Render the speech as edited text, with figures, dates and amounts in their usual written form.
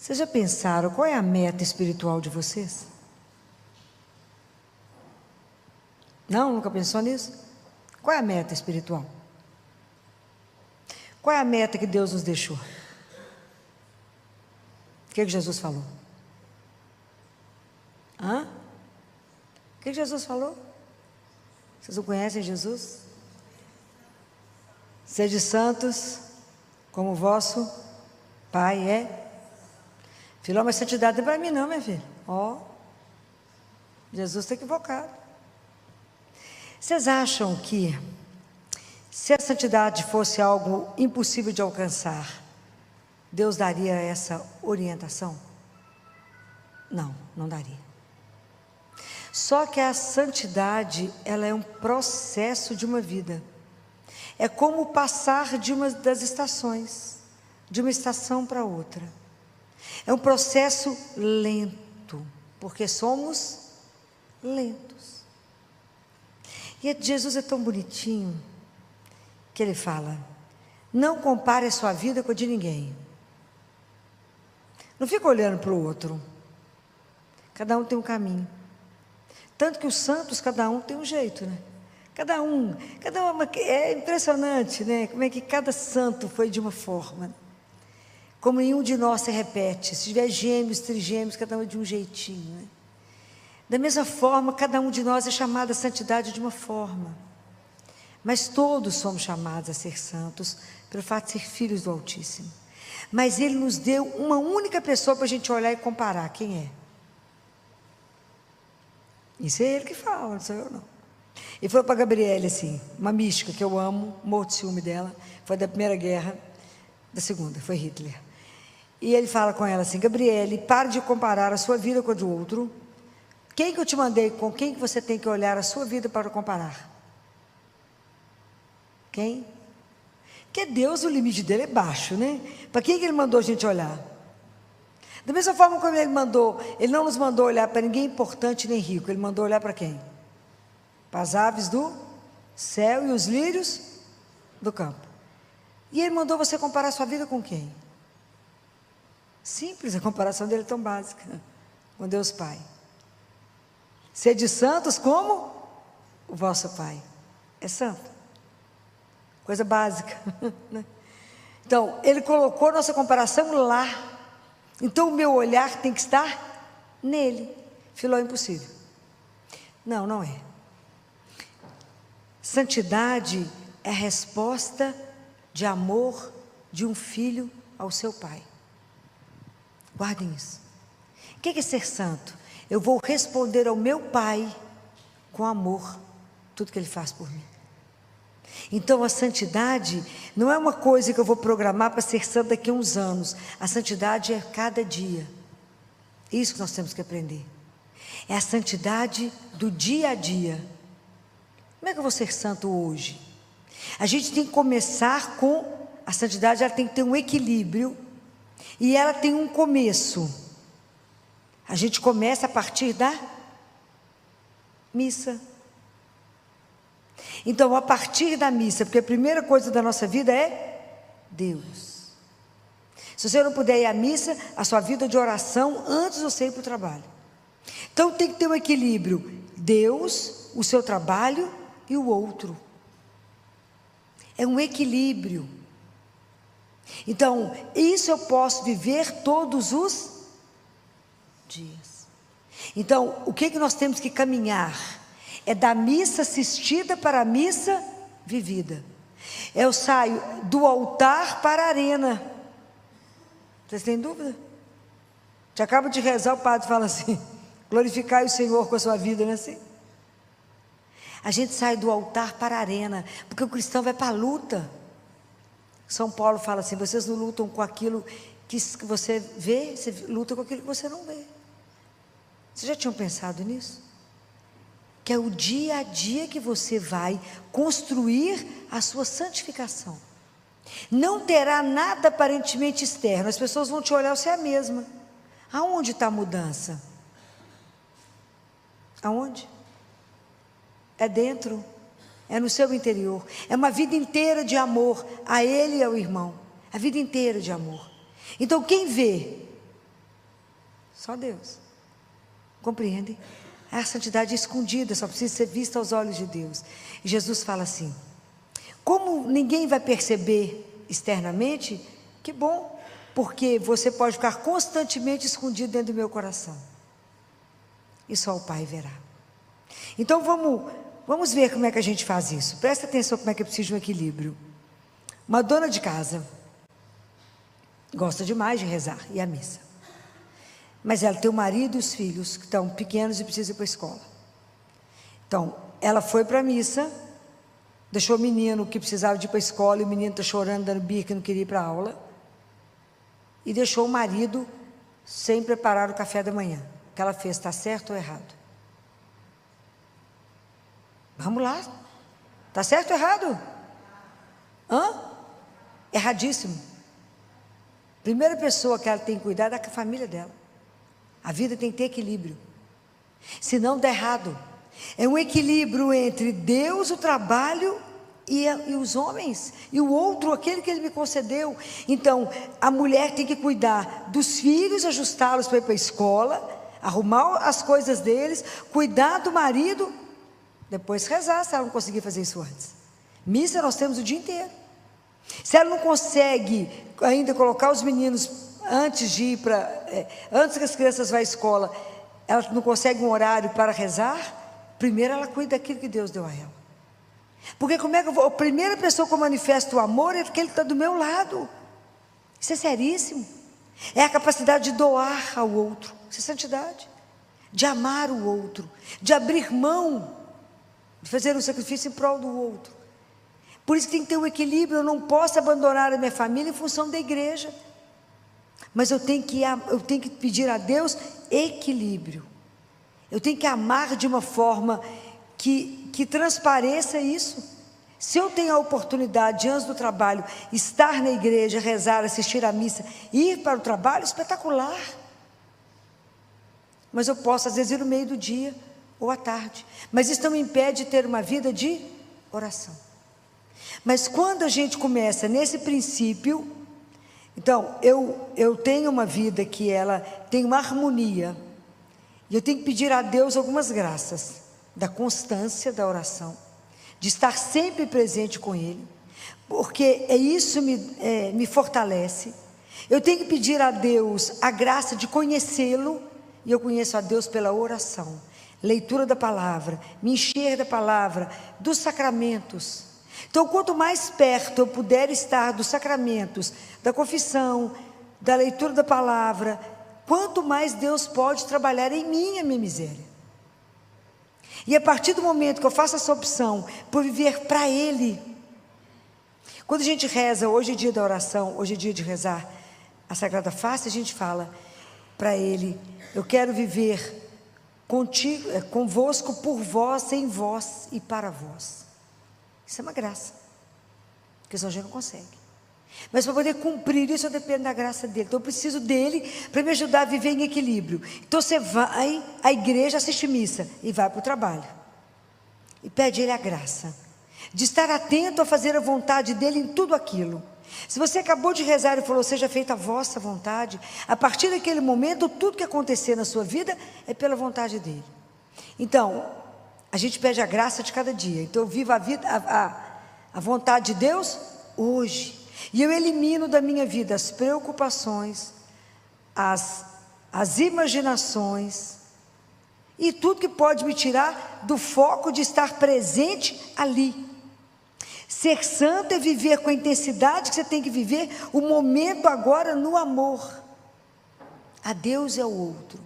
Vocês já pensaram qual é a meta espiritual de vocês? Não? Nunca pensou nisso? Qual é a meta espiritual? Qual é a meta que Deus nos deixou? O que Jesus falou? O que Jesus falou? Vocês não conhecem Jesus? Sede santos, como o vosso Pai é. Filó, mas santidade não é para mim não, minha filha. Jesus está equivocado. Vocês acham que, se a santidade fosse algo impossível de alcançar, Deus daria essa orientação? Não, não daria. Só que a santidade, ela é um processo de uma vida. É como passar de uma das estações, de uma estação para outra. É um processo lento, porque somos lentos. E Jesus é tão bonitinho, que ele fala, não compare a sua vida com a de ninguém. Não fica olhando para o outro. Cada um tem um caminho. Tanto que os santos, cada um tem um jeito, né? Cada um, é impressionante, né? Como é que cada santo foi de uma forma. Como nenhum de nós se repete. Se tiver gêmeos, trigêmeos, cada um é de um jeitinho, né? Da mesma forma, cada um de nós é chamado à santidade de uma forma. Mas todos somos chamados a ser santos, pelo fato de ser filhos do Altíssimo. Mas Ele nos deu uma única pessoa para a gente olhar e comparar. Quem é? Isso é Ele que fala, não sou eu não. Ele falou para a Gabriele assim, uma mística que eu amo, morro de ciúme dela, foi da Primeira Guerra, da Segunda, foi Hitler. E ele fala com ela assim, Gabriele, pare de comparar a sua vida com a do outro. Quem que eu te mandei, com quem que você tem que olhar a sua vida para comparar? Quem? Porque Deus, o limite dele é baixo, né? Para quem que Ele mandou a gente olhar? Da mesma forma como Ele não nos mandou olhar para ninguém importante nem rico, Ele mandou olhar para quem? Para as aves do céu e os lírios do campo. E Ele mandou você comparar a sua vida com quem? Simples, a comparação dele é tão básica, com Deus Pai. Sede santos como o vosso Pai é santo. Coisa básica, né? Então, Ele colocou nossa comparação lá. Então, o meu olhar tem que estar nele. Filó, impossível. Não, não é. Santidade é a resposta de amor de um filho ao seu pai. Guardem isso. O que é ser santo? Eu vou responder ao meu pai com amor, tudo que ele faz por mim. Então a santidade não é uma coisa que eu vou programar para ser santo daqui a uns anos. A santidade é cada dia. Isso que nós temos que aprender. É a santidade do dia a dia. Como é que eu vou ser santo hoje? A gente tem que começar com a santidade, ela tem que ter um equilíbrio e ela tem um começo. A gente começa a partir da missa. Então, a partir da missa, porque a primeira coisa da nossa vida é Deus. Se você não puder ir à missa, a sua vida de oração antes de você ir para o trabalho. Então, tem que ter um equilíbrio. Deus, o seu trabalho e o outro. É um equilíbrio. Então, isso eu posso viver todos os dias. Então, o que nós temos que caminhar? É da missa assistida para a missa vivida. Eu saio do altar para a arena. Vocês têm dúvida? Te acaba de rezar, o padre fala assim, glorificai o Senhor com a sua vida, não é assim? A gente sai do altar para a arena, porque o cristão vai para a luta. São Paulo fala assim, vocês não lutam com aquilo que você vê, você luta com aquilo que você não vê. Vocês já tinham pensado nisso? Que é o dia a dia que você vai construir a sua santificação. Não terá nada aparentemente externo, as pessoas vão te olhar, você é a mesma. Aonde está a mudança? Aonde? É dentro, é no seu interior, é uma vida inteira de amor a Ele e ao irmão, a vida inteira de amor. Então quem vê Só Deus. Compreendem? A santidade é escondida, só precisa ser vista aos olhos de Deus. E Jesus fala assim: como ninguém vai perceber externamente, que bom, porque você pode ficar constantemente escondido dentro do meu coração. E só o Pai verá. Então vamos ver como é que a gente faz isso. Presta atenção como é que eu preciso de um equilíbrio. Uma dona de casa gosta demais de rezar e a missa. Mas ela tem o marido e os filhos que estão pequenos e precisam ir para a escola. Então, ela foi para a missa, deixou o menino que precisava de ir para a escola, e o menino está chorando, dando birra, que não queria ir para a aula, e deixou o marido sem preparar o café da manhã. O que ela fez, está certo ou errado? Vamos lá. Está certo ou errado? Erradíssimo. Primeira pessoa que ela tem que cuidar é a família dela. A vida tem que ter equilíbrio. Senão dá errado. É um equilíbrio entre Deus, o trabalho e os homens. E o outro, aquele que Ele me concedeu. Então, a mulher tem que cuidar dos filhos, ajustá-los para ir para a escola, arrumar as coisas deles, cuidar do marido, depois rezar, se ela não conseguir fazer isso antes. Missa nós temos o dia inteiro. Se ela não consegue ainda colocar os meninos antes de ir antes que as crianças vão à escola, ela não consegue um horário para rezar, primeiro ela cuida daquilo que Deus deu a ela. Porque como é que a primeira pessoa que manifesta o amor é aquele que está do meu lado. Isso é seríssimo. É a capacidade de doar ao outro. Isso é santidade. De amar o outro, de abrir mão, de fazer um sacrifício em prol do outro. Por isso que tem que ter um equilíbrio. Eu não posso abandonar a minha família em função da igreja. Mas eu tenho que pedir a Deus equilíbrio. Eu tenho que amar de uma forma que transpareça isso. Se eu tenho a oportunidade, antes do trabalho, estar na igreja, rezar, assistir à missa, ir para o trabalho, espetacular. Mas eu posso, às vezes, ir no meio do dia ou à tarde. Mas isso não me impede de ter uma vida de oração. Mas quando a gente começa nesse princípio, então, eu tenho uma vida que ela tem uma harmonia, e eu tenho que pedir a Deus algumas graças, da constância da oração, de estar sempre presente com Ele, porque isso me fortalece. Eu tenho que pedir a Deus a graça de conhecê-lo, e eu conheço a Deus pela oração, leitura da palavra, me encher da palavra, dos sacramentos. Então, quanto mais perto eu puder estar dos sacramentos, da confissão, da leitura da palavra, quanto mais Deus pode trabalhar em mim a minha miséria. E a partir do momento que eu faço essa opção por viver para Ele, quando a gente reza, hoje é dia da oração, hoje é dia de rezar a Sagrada Face, a gente fala para Ele: eu quero viver contigo, convosco, por vós, em vós e para vós. Isso é uma graça, porque senão a gente não consegue. Mas para poder cumprir isso, eu dependo da graça dele. Então eu preciso dele para me ajudar a viver em equilíbrio. Então você vai à igreja, assiste missa e vai para o trabalho. E pede a ele a graça de estar atento a fazer a vontade dele em tudo aquilo. Se você acabou de rezar e falou: seja feita a vossa vontade, a partir daquele momento, tudo que acontecer na sua vida é pela vontade dele. Então, a gente pede a graça de cada dia. Então eu vivo a vontade de Deus hoje. E eu elimino da minha vida as preocupações, as imaginações e tudo que pode me tirar do foco de estar presente ali. Ser santo é viver com a intensidade que você tem que viver o momento agora no amor. A Deus é o outro.